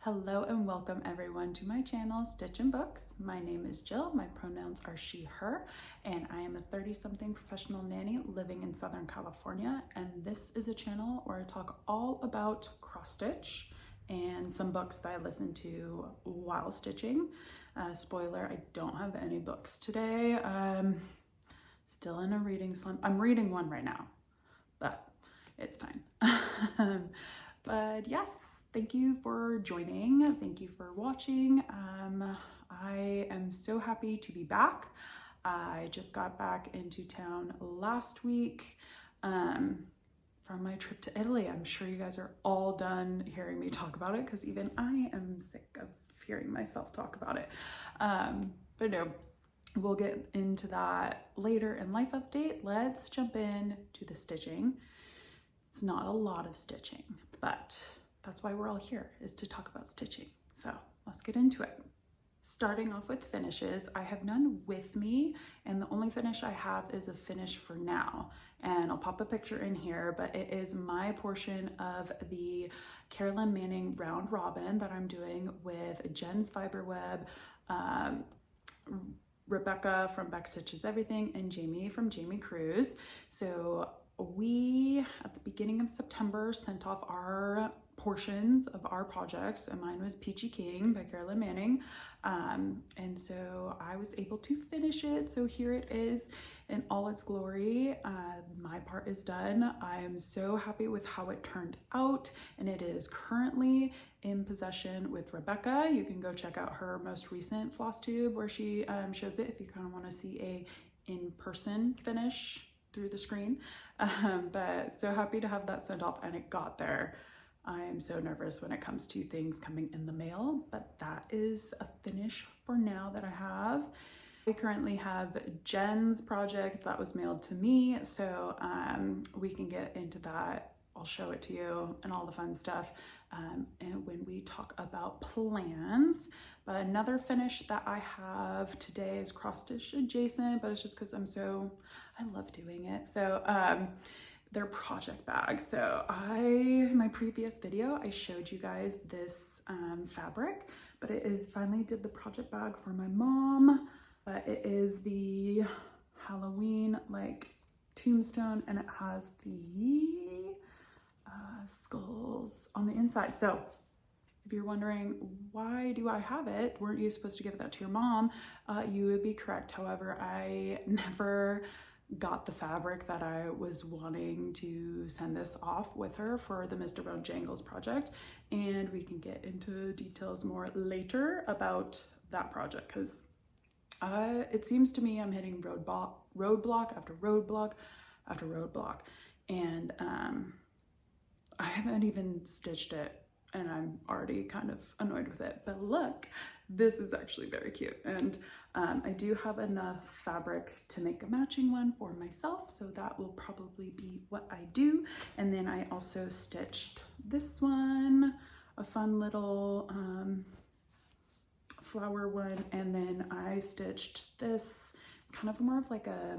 Hello and welcome everyone to my channel, Stitch and Books. My name is Jill, my pronouns are she, her, and I am a 30-something professional nanny living in Southern California. And this is a channel where I talk all about cross stitch and some books that I listen to while stitching. Spoiler, I don't have any books today. Still in a reading slump. I'm reading one right now, but it's fine. But yes. Thank you for joining. Thank you for watching. I am so happy to be back. I just got back into town last week from my trip to Italy. I'm sure you guys are all done hearing me talk about it because even I am sick of hearing myself talk about it. But no, we'll get into that later in life update. Let's jump in to the stitching. It's not a lot of stitching, but that's why we're all here, is to talk about stitching. So let's get into it. Starting off with finishes, I have none with me, and the only finish I have is a finish for now. And I'll pop a picture in here, but it is my portion of the Carolyn Manning round robin that I'm doing with jensfiberweb, Rebecca from Beck Stitches Everything, and Jamie from Jamie Cruise. So we, at the beginning of September, sent off our portions of our projects, and mine was Peachy Keen by Carolyn Manning. And so I was able to finish it. So here it is in all its glory. My part is done. I am so happy with how it turned out, and it is currently in possession with Rebecca. You can go check out her most recent Flosstube where she shows it if you kind of want to see a in-person finish through the screen. But so happy to have that sent off, and it got there. I am so nervous when it comes to things coming in the mail, but that is a finish for now that I have. I currently have Jen's project that was mailed to me, so we can get into that. I'll show it to you and all the fun stuff and when we talk about plans. But another finish that I have today is cross stitch adjacent, but it's just because I love doing it. So they're project bags. So in my previous video, I showed you guys this fabric, but it is finally did the project bag for my mom. But it is the Halloween like tombstone, and it has the skulls on the inside. So if you're wondering, why do I have it? Weren't you supposed to give that to your mom? You would be correct. However, I never got the fabric that I was wanting to send this off with her for the Mr. Bone Jangles project. And we can get into details more later about that project, because it seems to me I'm hitting roadblock after roadblock after roadblock. And I haven't even stitched it, and I'm already kind of annoyed with it. But look, this is actually very cute. And I do have enough fabric to make a matching one for myself, so that will probably be what I do. And then I also stitched this one, a fun little flower one. And then I stitched this kind of more of like a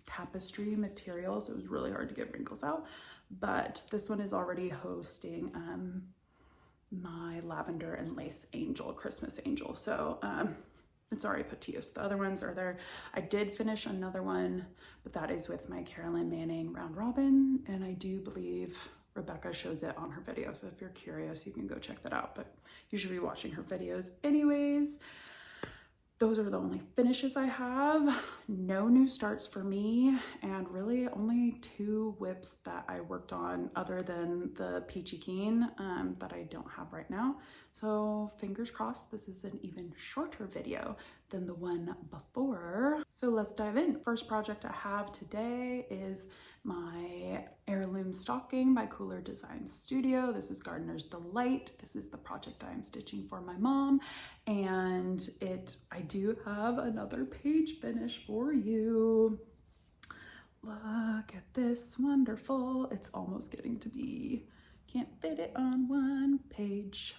tapestry material, so it was really hard to get wrinkles out. But this one is already hosting my lavender and lace angel, Christmas angel. So it's already put to use. The other ones are there. I did finish another one, but that is with my Carolyn Manning round robin, and I do believe Rebecca shows it on her video. So if you're curious, you can go check that out, but you should be watching her videos anyways. Those are the only finishes I have. No new starts for me, and really only 2 whips that I worked on other than the Peachy Keen that I don't have right now. So fingers crossed this is an even shorter video than the one before. So let's dive in. First project I have today is my Heirloom stocking by Kooler Design Studio. This is Gardener's Delight. This is the project that I'm stitching for my mom, and I do have another page finish for you. Look at this, wonderful. It's almost getting to be, can't fit it on one page,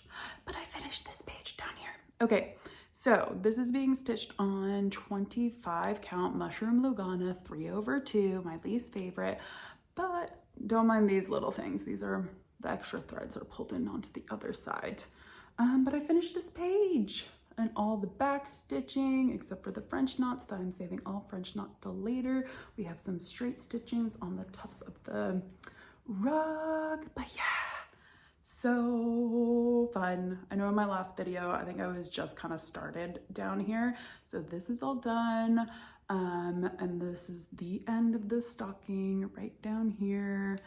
but I finished this page down here. Okay, so this is being stitched on 25 count Mushroom Lugana 3/2, my least favorite, but don't mind these little things. These are the extra threads are pulled in onto the other side. But I finished this page and all the back stitching except for the French knots that I'm saving all French knots till later. We have some straight stitchings on the tufts of the rug, but yeah, so fun. I know in my last video, I think I was just kind of started down here. So this is all done. And this is the end of the stocking right down here.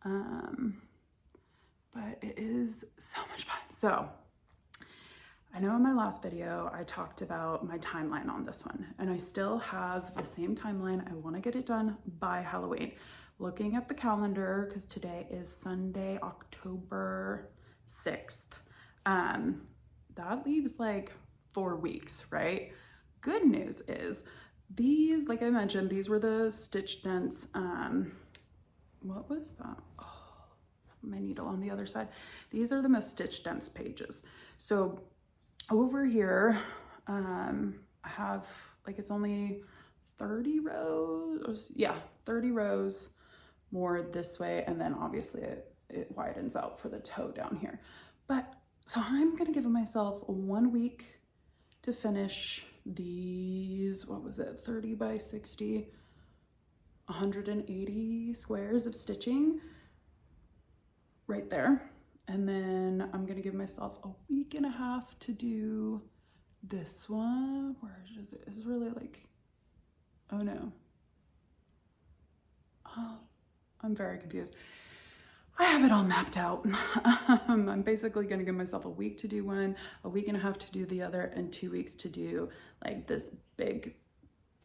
But it is so much fun. So I know in my last video, I talked about my timeline on this one, and I still have the same timeline. I want to get it done by Halloween. Looking at the calendar, because today is Sunday, October 6th. That leaves like 4 weeks, right? Good news is these, like I mentioned, these were the stitch dents. What was that? Oh, my needle on the other side. These are the most stitch dense pages. So over here, I have like, it's only 30 rows. Yeah, 30 rows more this way. And then obviously it widens out for the toe down here. But so I'm going to give myself 1 week to finish these, what was it, 30 by 60, 180 squares of stitching right there. And then I'm gonna give myself 1.5 weeks to do this one. Where is it? It's really like, oh no. Oh, I'm very confused. I have it all mapped out. I'm basically gonna give myself 1 week to do one, 1.5 weeks to do the other, and 2 weeks to do like this big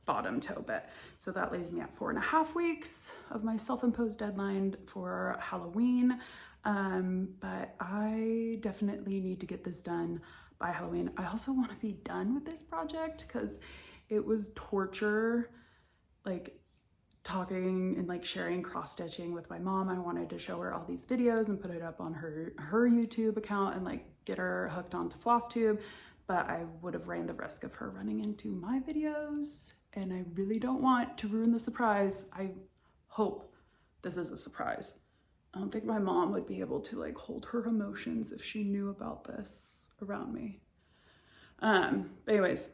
bottom toe bit. So that leaves me at 4.5 weeks of my self-imposed deadline for Halloween. But I definitely need to get this done by Halloween. I also want to be done with this project because it was torture, like talking and like sharing cross stitching with my mom. I wanted to show her all these videos and put it up on her YouTube account and like get her hooked onto Flosstube, but I would have ran the risk of her running into my videos, and I really don't want to ruin the surprise. I hope this is a surprise. I don't think my mom would be able to like hold her emotions if she knew about this around me. But anyways,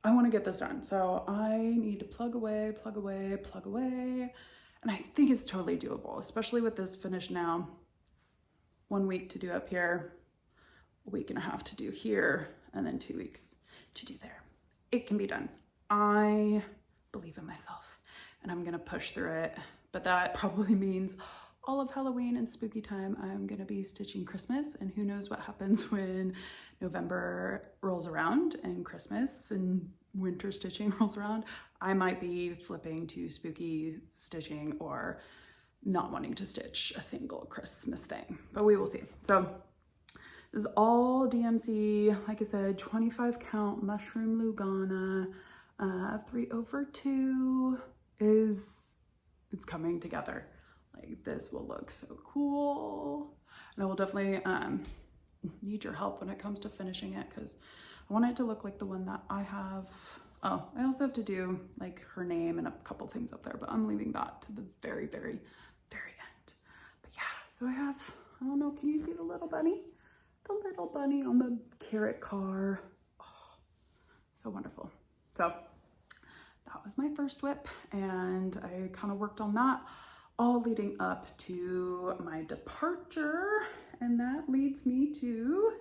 I want to get this done. So I need to plug away, plug away, plug away. And I think it's totally doable, especially with this finished now. 1 week to do up here, 1.5 weeks to do here, and then 2 weeks to do there. It can be done. I believe in myself and I'm gonna push through it. But that probably means all of Halloween and spooky time, I'm gonna be stitching Christmas, and who knows what happens when November rolls around and Christmas and winter stitching rolls around. I might be flipping to spooky stitching or not wanting to stitch a single Christmas thing, but we will see. So this is all DMC, like I said, 25 count Mushroom Lugana, 3/2 it's coming together. Like this will look so cool. And I will definitely need your help when it comes to finishing it, because I want it to look like the one that I have. Oh, I also have to do like her name and a couple things up there, but I'm leaving that to the very, very, very end. But yeah, so I have, I don't know, can you see the little bunny? The little bunny on the carrot car. Oh, so wonderful. So that was my first whip, and I kind of worked on that all leading up to my departure, and that leads me to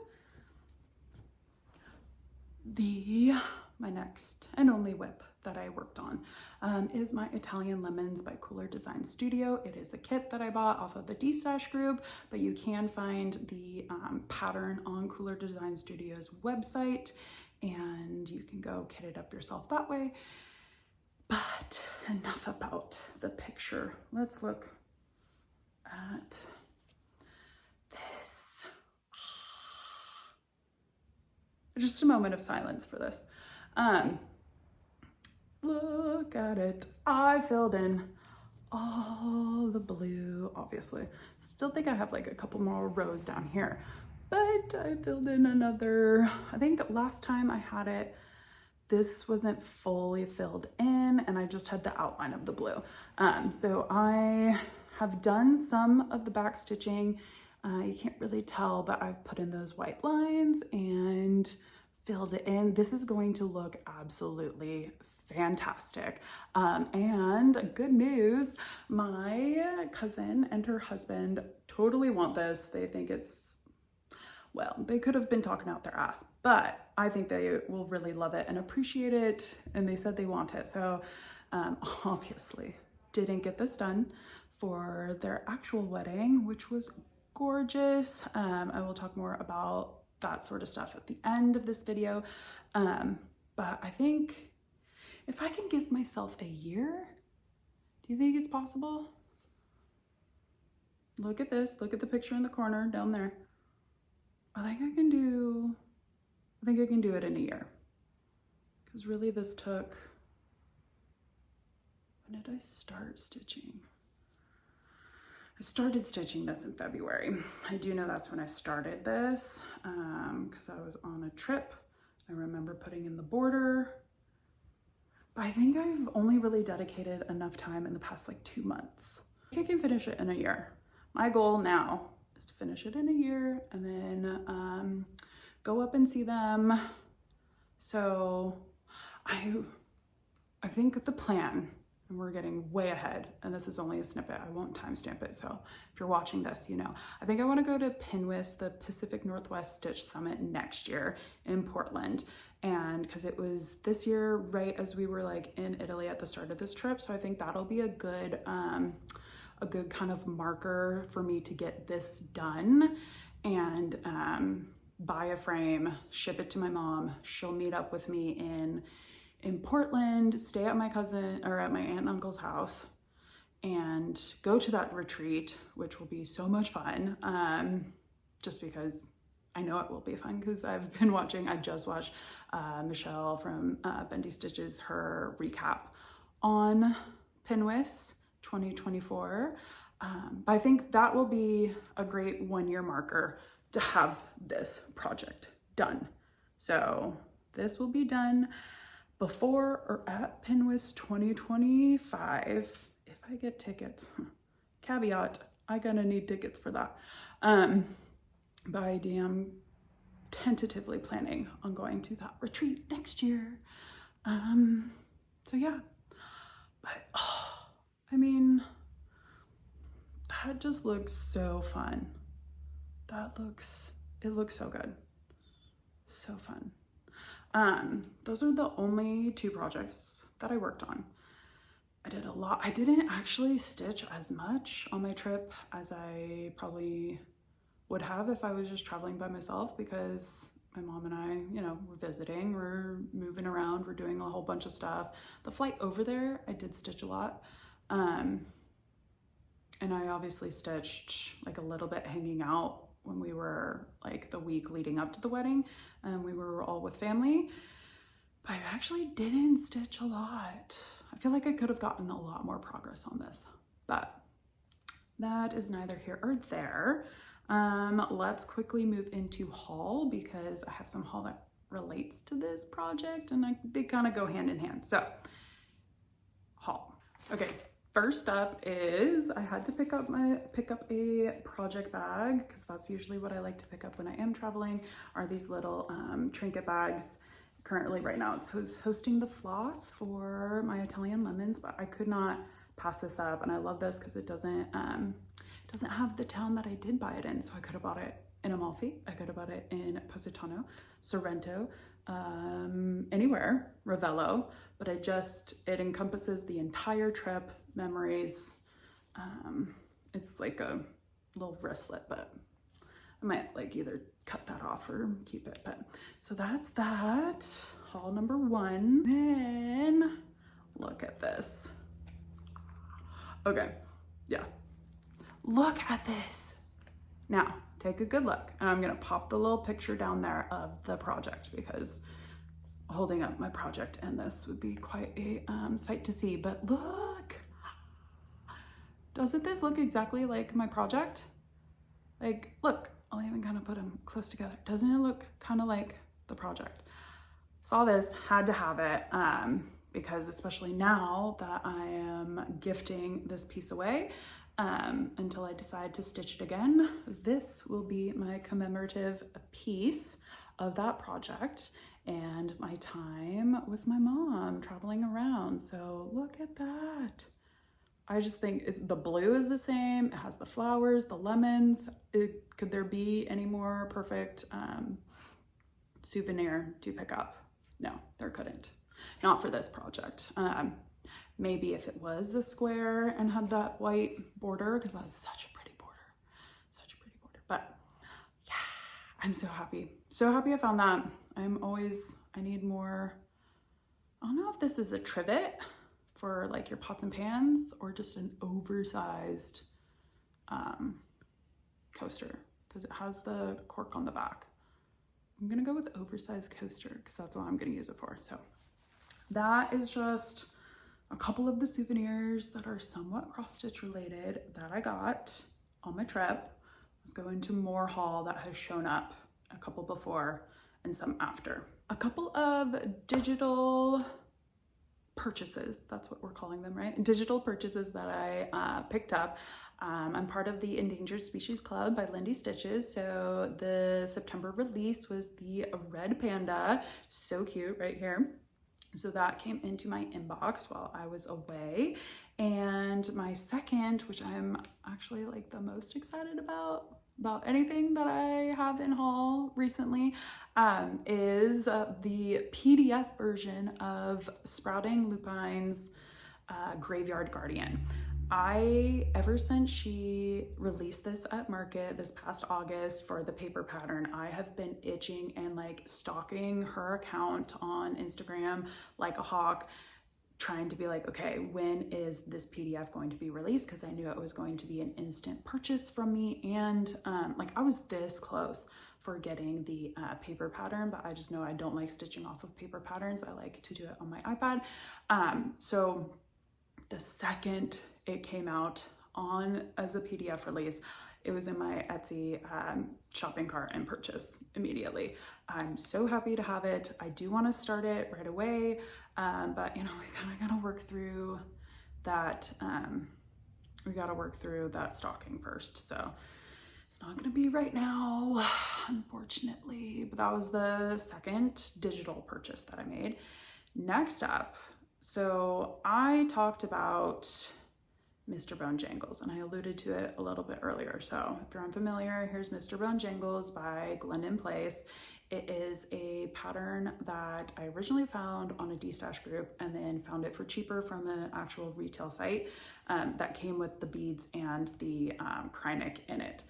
my next and only whip that I worked on is my Italian Lemons by Kooler Design Studio. It is a kit that I bought off of the destash group, but you can find the pattern on Kooler Design Studio's website, and you can go kit it up yourself that way. But enough about the picture. Let's look at this. Just a moment of silence for this. Look at it. I filled in all the blue, obviously. Still think I have like a couple more rows down here, but I filled in another, I think last time I had it, this wasn't fully filled in and I just had the outline of the blue. So I have done some of the back stitching You can't really tell, but I've put in those white lines and filled it in. This is going to look absolutely fantastic. And good news, my cousin and her husband totally want this. They think it's, well, they could have been talking out their ass, but I think they will really love it and appreciate it. And they said they want it. So obviously didn't get this done for their actual wedding, which was gorgeous. I will talk more about that sort of stuff at the end of this video. But I think if I can give myself a year, do you think it's possible? Look at this, look at the picture in the corner down there. I think I can do it in a year. Because really this took, when did I start stitching? I started stitching this in February. I do know that's when I started this because I was on a trip. I remember putting in the border, but I think I've only really dedicated enough time in the past like 2 months. I think I can finish it in a year. My goal now is to finish it in a year and then go up and see them. So I think the plan, and we're getting way ahead, and this is only a snippet, I won't timestamp it, so if you're watching this, you know. I think I want to go to PNWS, the Pacific Northwest Stitch Summit, next year in Portland, and because it was this year right as we were like in Italy at the start of this trip, so I think that'll be a good kind of marker for me to get this done and buy a frame, ship it to my mom. She'll meet up with me in Portland, stay at my cousin or at my aunt and uncle's house and go to that retreat, which will be so much fun. Just because I know it will be fun because I've been watching, I just watched Michelle from Bendy Stitches, her recap on PNWS 2024. But I think that will be a great 1-year marker to have this project done. So this will be done before or at PNWS 2025, if I get tickets. Caveat, I gonna need tickets for that. But I am tentatively planning on going to that retreat next year. So yeah, but I mean, that just looks so fun. It looks so good. So fun. Those are the only 2 projects that I worked on. I did a lot. I didn't actually stitch as much on my trip as I probably would have if I was just traveling by myself, because my mom and I, you know, we're visiting, we're moving around, we're doing a whole bunch of stuff. The flight over there, I did stitch a lot. And I obviously stitched like a little bit hanging out when we were like the week leading up to the wedding, and we were all with family, but I actually didn't stitch a lot. I feel like I could have gotten a lot more progress on this, but that is neither here or there. Let's quickly move into haul because I have some haul that relates to this project and they kind of go hand in hand. So haul. Okay. First up is I had to pick up a project bag because that's usually what I like to pick up when I am traveling, are these little trinket bags. Currently right now it's hosting the Floss for my Italian lemons, but I could not pass this up, and I love this because it doesn't have the town that I did buy it in. So I could have bought it in Amalfi, I could have bought it in Positano, Sorrento, anywhere, Ravello, but it encompasses the entire trip, memories. It's like a little wristlet, but I might like either cut that off or keep it. But so that's that, haul number 1. Then look at this. Okay, yeah, look at this. Now take a good look, and I'm gonna pop the little picture down there of the project because holding up my project and this would be quite a sight to see. But look, doesn't this look exactly like my project? Like, look, I'll even kind of put them close together. Doesn't it look kind of like the project? Saw this, had to have it, because especially now that I am gifting this piece away, until I decide to stitch it again. This will be my commemorative piece of that project and my time with my mom traveling around. So look at that. I just think the blue is the same. It has the flowers, the lemons. Could there be any more perfect souvenir to pick up? No, there couldn't. Not for this project. Maybe if it was a square and had that white border, because that's such a pretty border, such a pretty border. But yeah, I'm so happy. So happy I found that. I need more, I don't know if this is a trivet for like your pots and pans or just an oversized coaster, because it has the cork on the back. I'm gonna go with oversized coaster because that's what I'm gonna use it for. So that is just a couple of the souvenirs that are somewhat cross-stitch related that I got on my trip. Let's go into more haul that has shown up, a couple before and some after. A couple of digital purchases, that's what we're calling them, right? Digital purchases that I picked up. I'm part of the Endangered Species Club by Lindy Stitches. So the September release was the red panda, so cute right here. So that came into my inbox while I was away. And my second, which I'm actually like the most excited about anything that I have in haul recently, is the PDF version of Sprouting Lupine's Graveyard Guardian. Ever since she released this at market this past August for the paper pattern, I have been itching and like stalking her account on Instagram like a hawk, trying to be like, okay, when is this PDF going to be released? Because I knew it was going to be an instant purchase from me. And like I was this close for getting the paper pattern, but I just know I don't like stitching off of paper patterns. I like to do it on my iPad. So the second it came out as a PDF release, it was in my Etsy shopping cart and purchase immediately. I'm so happy to have it. I do want to start it right away, but you know, we kind of gotta work through that. We gotta work through that stocking first. So it's not gonna be right now, unfortunately. But that was the second digital purchase that I made. Next up, so I talked about Mr. Bone Jangles, and I alluded to it a little bit earlier. So if you're unfamiliar, here's Mr. Bone Jangles by Glendon Place. It is a pattern that I originally found on a destash group and then found it for cheaper from an actual retail site that came with the beads and the Krynic in it.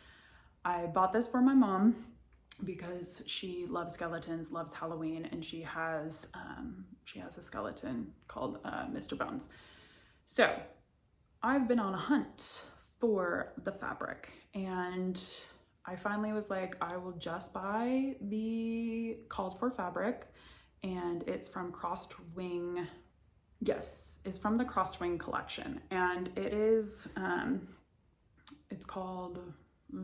I bought this for my mom because she loves skeletons, loves Halloween, and she has a skeleton called Mr. Bones. So I've been on a hunt for the fabric, and I finally was like, I will just buy the called for fabric, and it's from Crossed Wing. Yes, it's from the Crossed Wing collection, and it is, it's called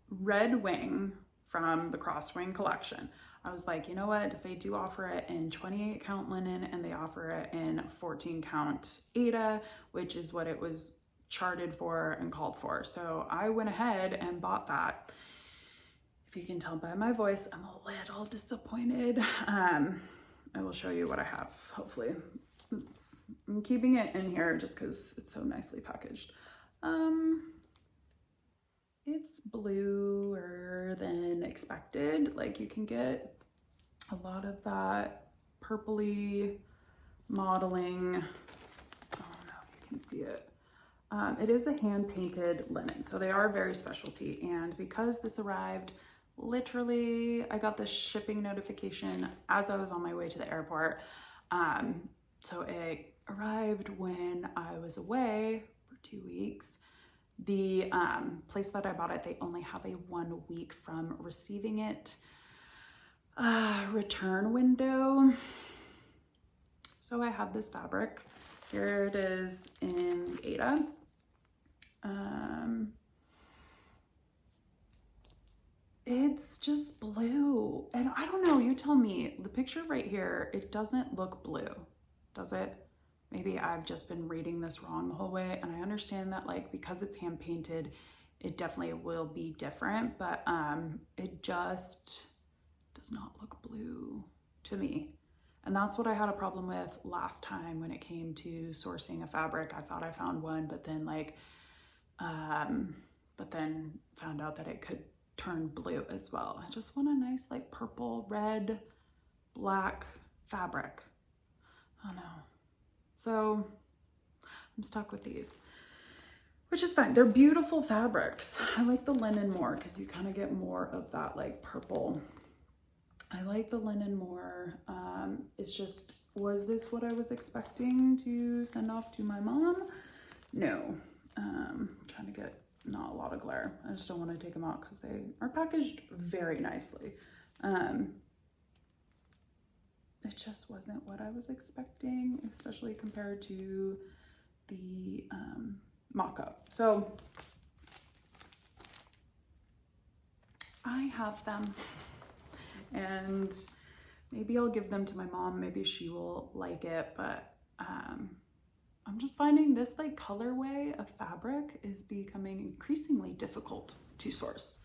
Red Wing from the Crossed Wing collection. I was like, you know what, if they do offer it in 28 count linen and they offer it in 14 count Aida, which is what it was charted for and called for. So I went ahead and bought that. If you can tell by my voice, I'm a little disappointed. I will show you what I have, hopefully. I'm keeping it in here just because it's so nicely packaged. It's bluer than expected. Like you can get a lot of that purpley modeling. I don't know if you can see it. It is a hand-painted linen, so they are very specialty. And because this arrived, literally, I got the shipping notification as I was on my way to the airport. So it arrived when I was away for 2 weeks. The place that I bought it, they only have a 1 week from receiving it return window. So I have this fabric. Here it is in Aida. It's just blue. And I don't know, you tell me, the picture right here, it doesn't look blue, does it? maybe I've just been reading this wrong the whole way, and I understand that like because it's hand painted, it definitely will be different, but it just does not look blue to me. And that's what I had a problem with last time when it came to sourcing a fabric. I thought I found one, but then found out that it could turn blue as well. I just want a nice like purple, red, black fabric. I don't know. So I'm stuck with these, which is fine. They're beautiful fabrics. I like the linen more because you kind of get more of that like purple. I like the linen more. It's just, was this what I was expecting to send off to my mom? No. Trying to get not a lot of glare. I just don't want to take them out because they are packaged very nicely. It just wasn't what I was expecting, especially compared to the mock-up. So I have them, and maybe I'll give them to my mom. Maybe she will like it, but I'm just finding this like colorway of fabric is becoming increasingly difficult to source.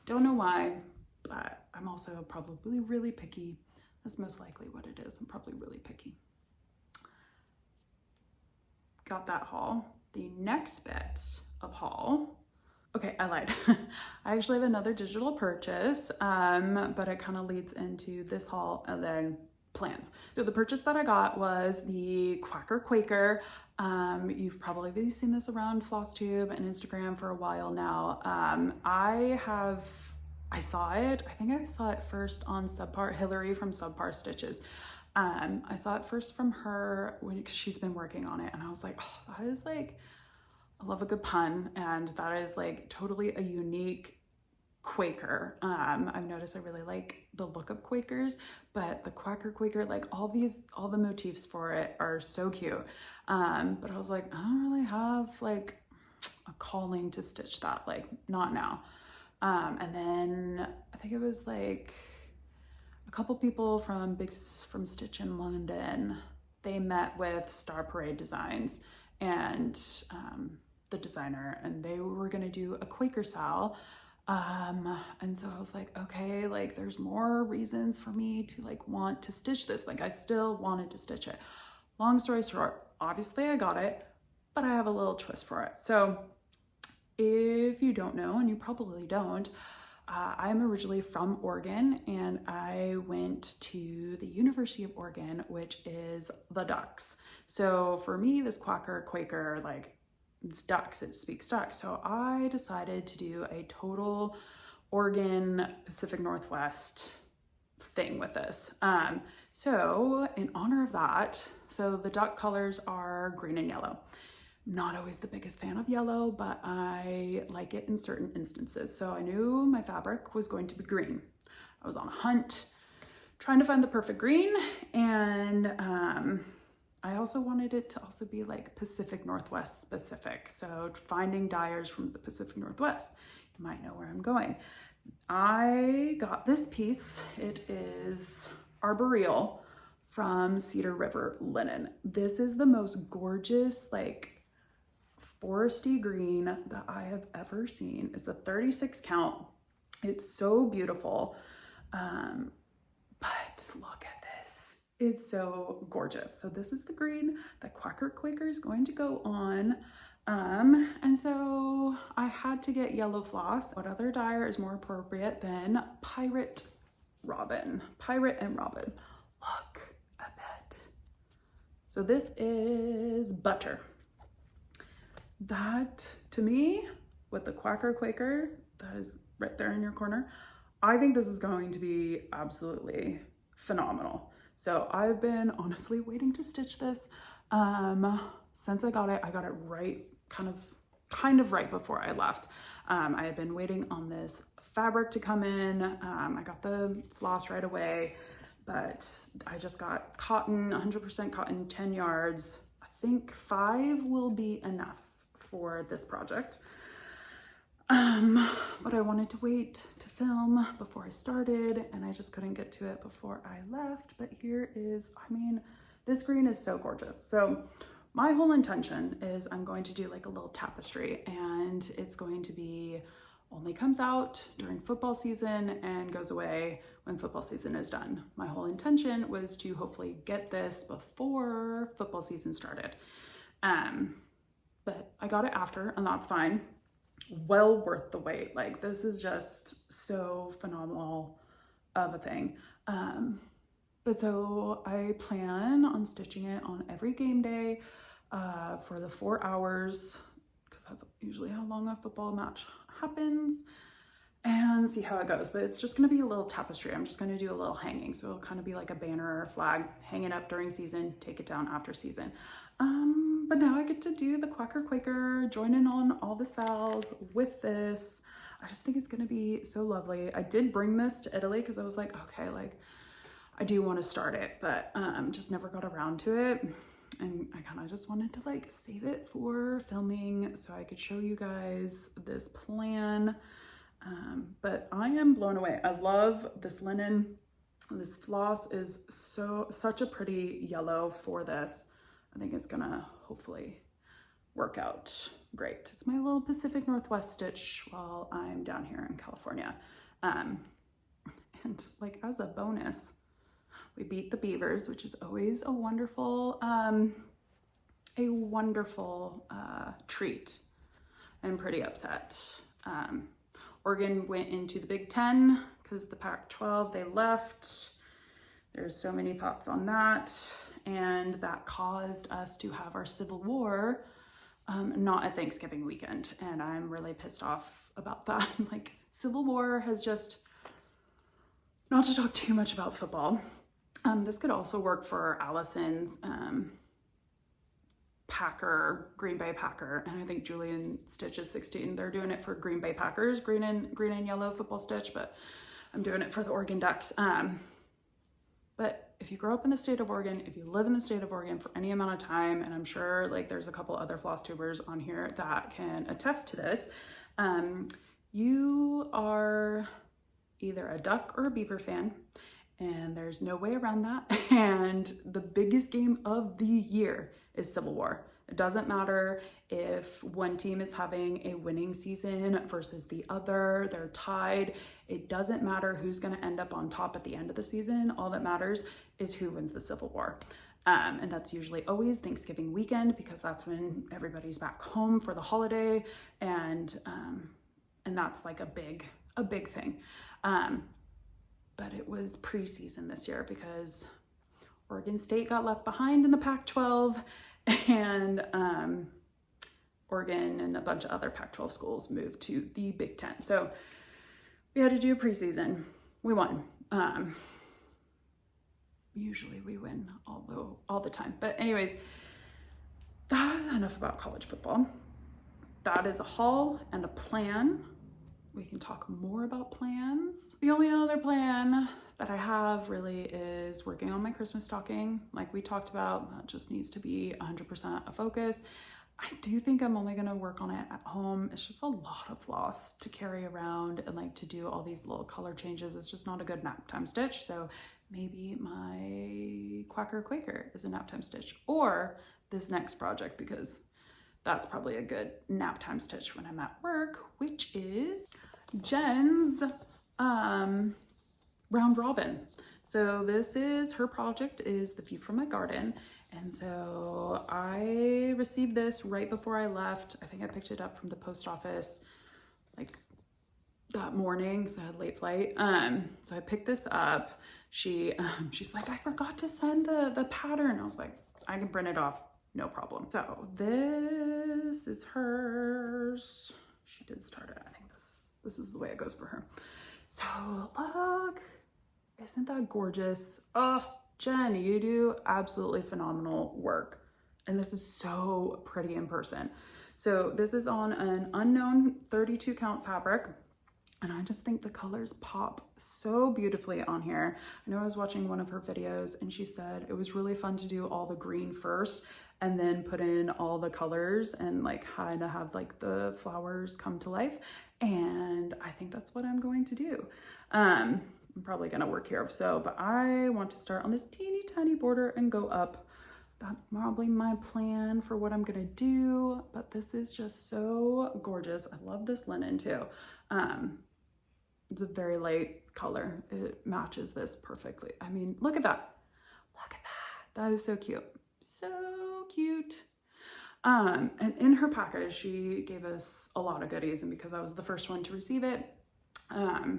Don't know why, but I'm also probably really picky. That's most likely what it is. I'm probably really picky. Got that haul. The next bit of haul, okay, I lied. I actually have another digital purchase, but it kind of leads into this haul and then plans. So the purchase that I got was the Quacker Quaker. You've probably seen this around Flosstube and Instagram for a while now. I saw it, I think I saw it first on Subpar, Hillary from Subpar Stitches. I saw it first from her when she's been working on it, and I was like, oh, that is like, I love a good pun, and that is like totally a unique Quaker. I've noticed I really like the look of Quakers, but the Quacker Quaker, like all the motifs for it are so cute. But I was like, I don't really have like a calling to stitch that, like not now. And then I think it was like a couple people from Stitch in London. They met with Star Parade Designs and the designer, and they were gonna do a Quaker style. And so I was like, okay, like there's more reasons for me to like want to stitch this. Like I still wanted to stitch it. Long story short, obviously I got it, but I have a little twist for it. So if you don't know, and you probably don't, I'm originally from Oregon, and I went to the University of Oregon, which is the Ducks. So for me, this Quacker Quaker, like it's Ducks, it speaks Ducks. So I decided to do a total Oregon Pacific Northwest thing with this. So in honor of that, so the duck colors are green and yellow. Not always the biggest fan of yellow, but I like it in certain instances. So I knew my fabric was going to be green. I was on a hunt, trying to find the perfect green. And I also wanted it to also be like Pacific Northwest specific. So finding dyers from the Pacific Northwest, you might know where I'm going. I got this piece. It is arboreal from Cedar River Linen. This is the most gorgeous, like foresty green that I have ever seen. It's a 36 count. It's so beautiful. But look at this. It's so gorgeous. So this is the green that Quacker Quaker is going to go on. And so I had to get yellow floss. What other dyer is more appropriate than Pirate Robin? Pirate and Robin. Look at that. So this is butter. That, to me, with the Quacker Quaker, that is right there in your corner, I think this is going to be absolutely phenomenal. So I've been honestly waiting to stitch this since I got it. I got it right, kind of right before I left. I had been waiting on this fabric to come in. I got the floss right away, but I just got cotton, 100% cotton, 10 yards. I think 5 will be enough for this project. But I wanted to wait to film before I started, and I just couldn't get to it before I left. But here is, I mean, this green is so gorgeous. So my whole intention is I'm going to do like a little tapestry, and it's going to be only comes out during football season and goes away when football season is done. My whole intention was to hopefully get this before football season started. But I got it after, and that's fine. Well worth the wait. Like, this is just so phenomenal of a thing. But so I plan on stitching it on every game day for the 4 hours, because that's usually how long a football match happens, and see how it goes. But it's just going to be a little tapestry. I'm just going to do a little hanging, so it'll kind of be like a banner or a flag, hang it up during season, take it down after season. But now I get to do the Quacker Quaker, join in on all the sales with this. I just think it's going to be so lovely. I did bring this to Italy because I was like, okay, like I do want to start it, but just never got around to it. And I kind of just wanted to like save it for filming so I could show you guys this plan. But I am blown away. I love this linen. This floss is such a pretty yellow for this. I think it's gonna hopefully work out great. It's my little Pacific Northwest stitch while I'm down here in California. And like as a bonus, we beat the Beavers, which is always a wonderful treat. I'm pretty upset. Oregon went into the Big Ten because the Pac-12, they left. There's so many thoughts on that. And that caused us to have our Civil War not at Thanksgiving weekend. And I'm really pissed off about that. Like, Civil War has just, not to talk too much about football, this could also work for Allison's Packer, Green Bay Packer, and I think Julian Stitch is 16. They're doing it for Green Bay Packers, green and yellow football stitch, but I'm doing it for the Oregon Ducks. But if you grow up in the state of Oregon, if you live in the state of Oregon for any amount of time, and I'm sure like there's a couple other floss tubers on here that can attest to this, you are either a Duck or a Beaver fan, and there's no way around that. And the biggest game of the year is Civil War. It doesn't matter if one team is having a winning season versus the other, they're tied. It doesn't matter who's gonna end up on top at the end of the season. All that matters is who wins the Civil War. And that's usually always Thanksgiving weekend, because that's when everybody's back home for the holiday. And that's like a big thing. But it was preseason this year because Oregon State got left behind in the Pac-12, and Oregon and a bunch of other Pac-12 schools moved to the Big Ten. So we had to do a preseason. We won. Usually we win all the time. But anyways, that's enough about college football. That is a haul and a plan. We can talk more about plans. The only other plan that I have really is working on my Christmas stocking. Like we talked about, that just needs to be 100% a focus. I do think I'm only gonna work on it at home. It's just a lot of floss to carry around and like to do all these little color changes. It's just not a good nap time stitch. So maybe my Quacker Quaker is a nap time stitch, or this next project, because that's probably a good nap time stitch when I'm at work, which is Jen's round robin. So this is her project, is the view from my garden. And so I received this right before I left. I think I picked it up from the post office like that morning because I had late flight. So I picked this up. She's like, I forgot to send the pattern. I was like, I can print it off, no problem. So this is hers. She did start it. I think this is the way it goes for her. So look, isn't that gorgeous? Oh, Jen, you do absolutely phenomenal work. And this is so pretty in person. So this is on an unknown 32 count fabric. And I just think the colors pop so beautifully on here. I know I was watching one of her videos and she said it was really fun to do all the green first and then put in all the colors and like kind of have like the flowers come to life. And I think that's what I'm going to do. I'm probably gonna work here, but I want to start on this teeny tiny border and go up that's probably my plan for what I'm gonna do, but this is just so gorgeous. I love this linen too. It's a very light color. It matches this perfectly. I mean, look at that. Look at that. That is so cute. So cute. And in her package, she gave us a lot of goodies, and because I was the first one to receive it, I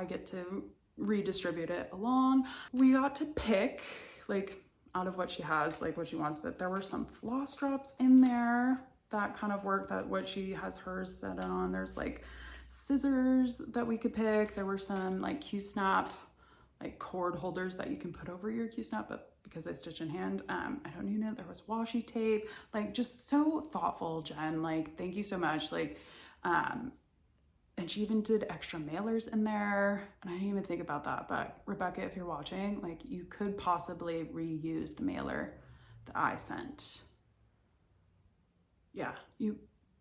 get to redistribute it along. We got to pick, like, out of what she has, like what she wants, but there were some floss drops in there that kind of work, that what she has hers set on. There's like scissors that we could pick. There were some like Q-snap, like cord holders that you can put over your Q-snap, but because I stitch in hand, I don't even know. There was washi tape, like just so thoughtful, Jen. Like, thank you so much. Like, and she even did extra mailers in there, and I didn't even think about that. But Rebecca, if you're watching, like, you could possibly reuse the mailer that I sent. Yeah, you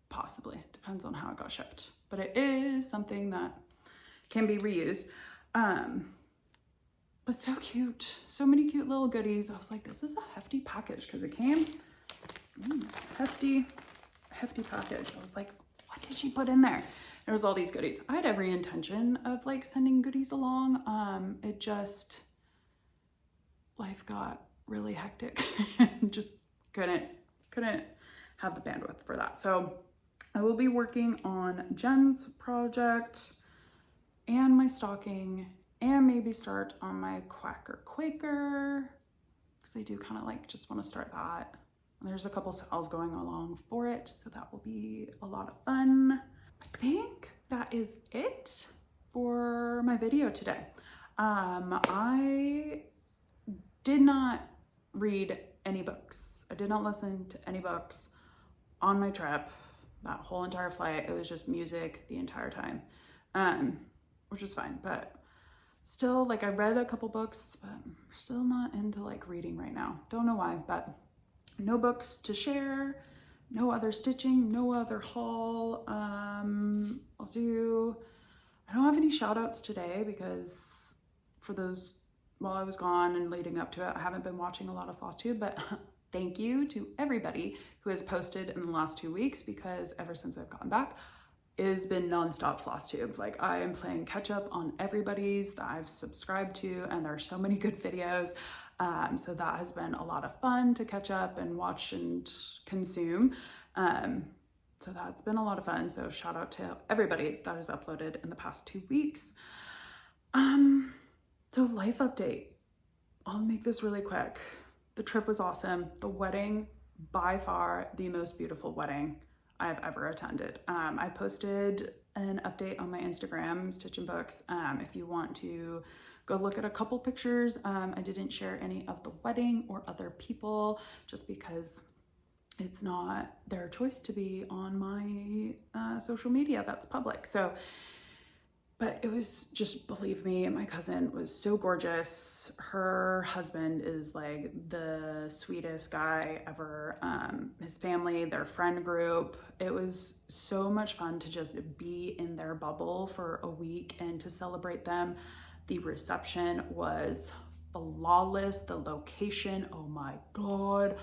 possibly, depends on how it got shipped, but it is something that can be reused. But so cute, so many cute little goodies. I was like, this is a hefty package, because it came hefty package. I was like, what did she put in there? There was all these goodies. I had every intention of like sending goodies along. It just, life got really hectic and just couldn't have the bandwidth for that. So I will be working on Jen's project and my stocking, and maybe start on my Quacker Quaker, because I do kind of like just want to start that. And there's a couple sales going along for it, so that will be a lot of fun. I think that is it for my video today. I did not read any books. I did not listen to any books on my trip. That whole entire flight, it was just music the entire time, which was fine. But still, like, I read a couple books, but I'm still not into like reading right now. Don't know why, but no books to share. No other stitching, no other haul. I don't have any shout outs today, because for those, while I was gone and leading up to it, I haven't been watching a lot of Flosstube, but thank you to everybody who has posted in the last 2 weeks, because ever since I've gotten back, it has been nonstop Flosstube. Like, I am playing catch up on everybody's that I've subscribed to, and there are so many good videos. So that has been a lot of fun to catch up and watch and consume. So that's been a lot of fun. So shout out to everybody that has uploaded in the past 2 weeks. So life update. I'll make this really quick. The trip was awesome. The wedding, by far the most beautiful wedding I've ever attended. I posted an update on my Instagram, Stitch and Books. If you want to go look at a couple pictures. I didn't share any of the wedding or other people, just because it's not their choice to be on my social media that's public. So, but it was just, believe me, my cousin was so gorgeous. Her husband is like the sweetest guy ever. His family, their friend group, it was so much fun to just be in their bubble for a week and to celebrate them. The reception was flawless. The location, oh my God.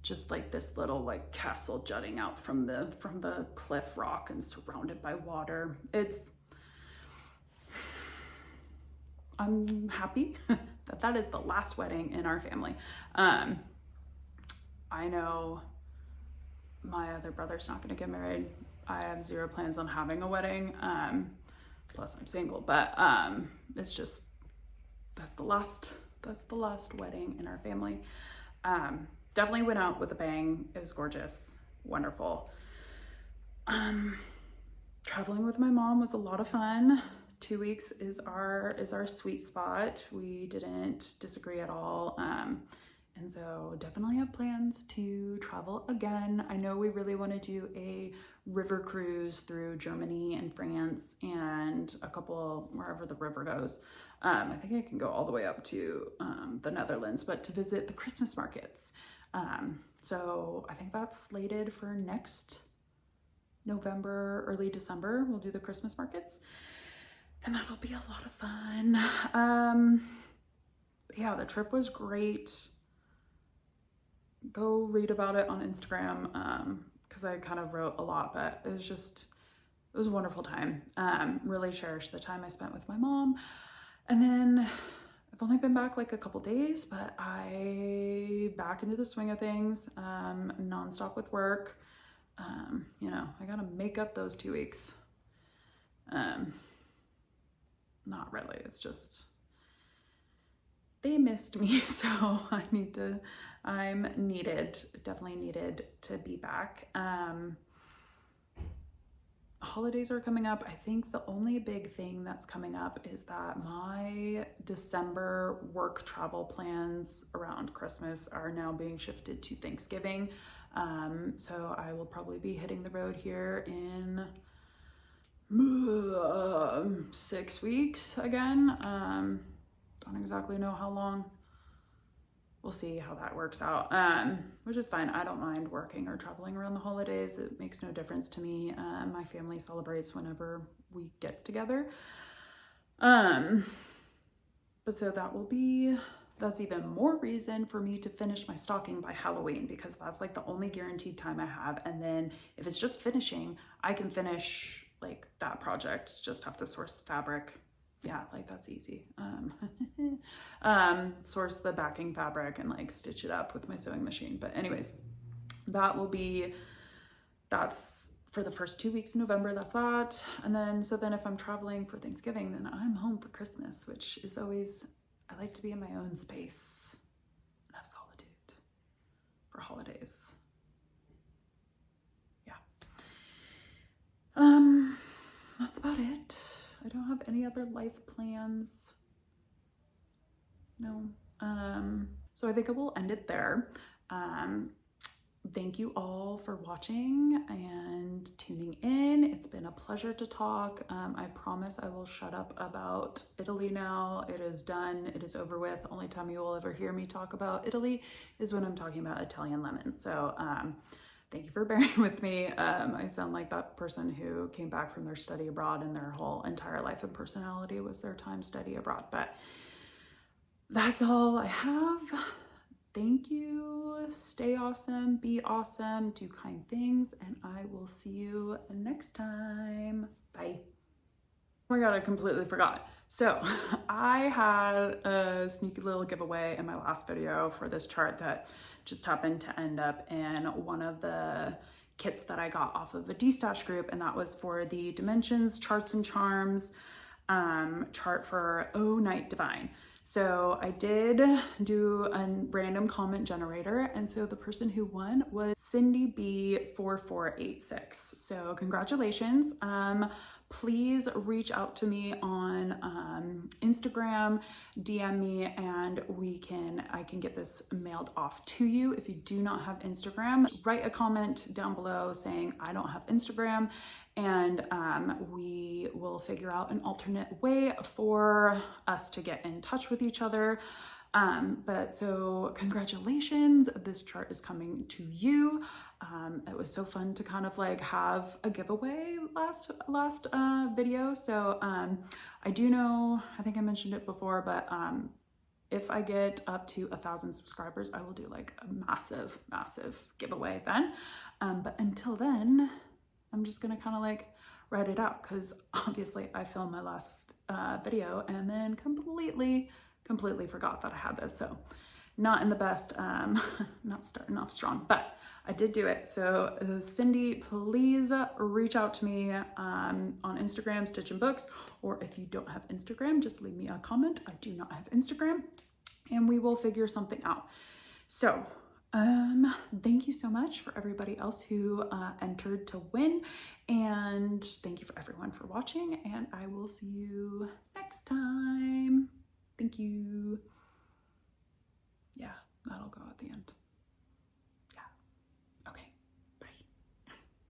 Just like this little like castle jutting out from the cliff rock and surrounded by water. I'm happy that that is the last wedding in our family. I know my other brother's not gonna get married. I have zero plans on having a wedding. Plus I'm single, but it's just, that's the last wedding in our family. Definitely went out with a bang. It was gorgeous, wonderful. Traveling with my mom was a lot of fun. 2 weeks is our sweet spot. We didn't disagree at all. And so definitely have plans to travel again. I know we really want to do a river cruise through Germany and France and a couple wherever the river goes. I think it can go all the way up to the Netherlands, but to visit the Christmas markets. So I think that's slated for next November, early December. We'll do the Christmas markets, and that'll be a lot of fun. yeah, the trip was great. Go read about it on Instagram, because I kind of wrote a lot, but it was a wonderful time. Really cherished the time I spent with my mom. And then I've only been back like a couple days, but I back into the swing of things, nonstop with work. You know, I gotta make up those 2 weeks. Not really, it's just, they missed me, so I'm definitely needed to be back. Holidays are coming up. I think the only big thing that's coming up is that my December work travel plans around Christmas are now being shifted to Thanksgiving. So I will probably be hitting the road here in 6 weeks again. Don't exactly know how long. We'll see how that works out, which is fine. I don't mind working or traveling around the holidays. It makes no difference to me. My family celebrates whenever we get together. But so that's even more reason for me to finish my stocking by Halloween, because that's like the only guaranteed time I have. And then if it's just finishing, I can finish like that project, just have to source fabric. Yeah, like that's easy. Source the backing fabric and like stitch it up with my sewing machine. But anyways, that's for the first 2 weeks in November, that's that. And then, so then if I'm traveling for Thanksgiving, then I'm home for Christmas, which is always, I like to be in my own space and have solitude for holidays. Yeah. That's about it. I don't have any other life plans. No. So I think I will end it there. Thank you all for watching and tuning in. It's been a pleasure to talk. I promise I will shut up about Italy now. It is done. It is over with. The only time you will ever hear me talk about Italy is when I'm talking about Italian lemons. So thank you for bearing with me. I sound like that person who came back from their study abroad and their whole entire life and personality was their time study abroad. But that's all I have. Thank you. Stay awesome, be awesome, do kind things, and I will see you next time. Bye. Oh my God, I completely forgot. So I had a sneaky little giveaway in my last video for this chart that just happened to end up in one of the kits that I got off of a destash group, and that was for the Dimensions Charts and Charms chart for Oh Night Divine. So I did do a random comment generator, and so the person who won was Cindy B4486. So congratulations. Please reach out to me on Instagram, DM me, and I can get this mailed off to you. If you do not have Instagram, write a comment down below saying I don't have Instagram, and we will figure out an alternate way for us to get in touch with each other. But so congratulations, this chart is coming to you. It was so fun to kind of like have a giveaway last video. So I do know, I think I mentioned it before, but if I get up to 1,000 subscribers, I will do like a massive giveaway then. But until then, I'm just gonna kind of like write it out, because obviously I filmed my last video and then completely forgot that I had this. So not in the best, not starting off strong, but I did do it. So Cindy, please reach out to me on Instagram, Stitch and Books, or if you don't have Instagram, just leave me a comment. I do not have Instagram, and we will figure something out. So thank you so much for everybody else who entered to win, and thank you for everyone for watching, and I will see you next time. Thank you. Yeah, that'll go at the end.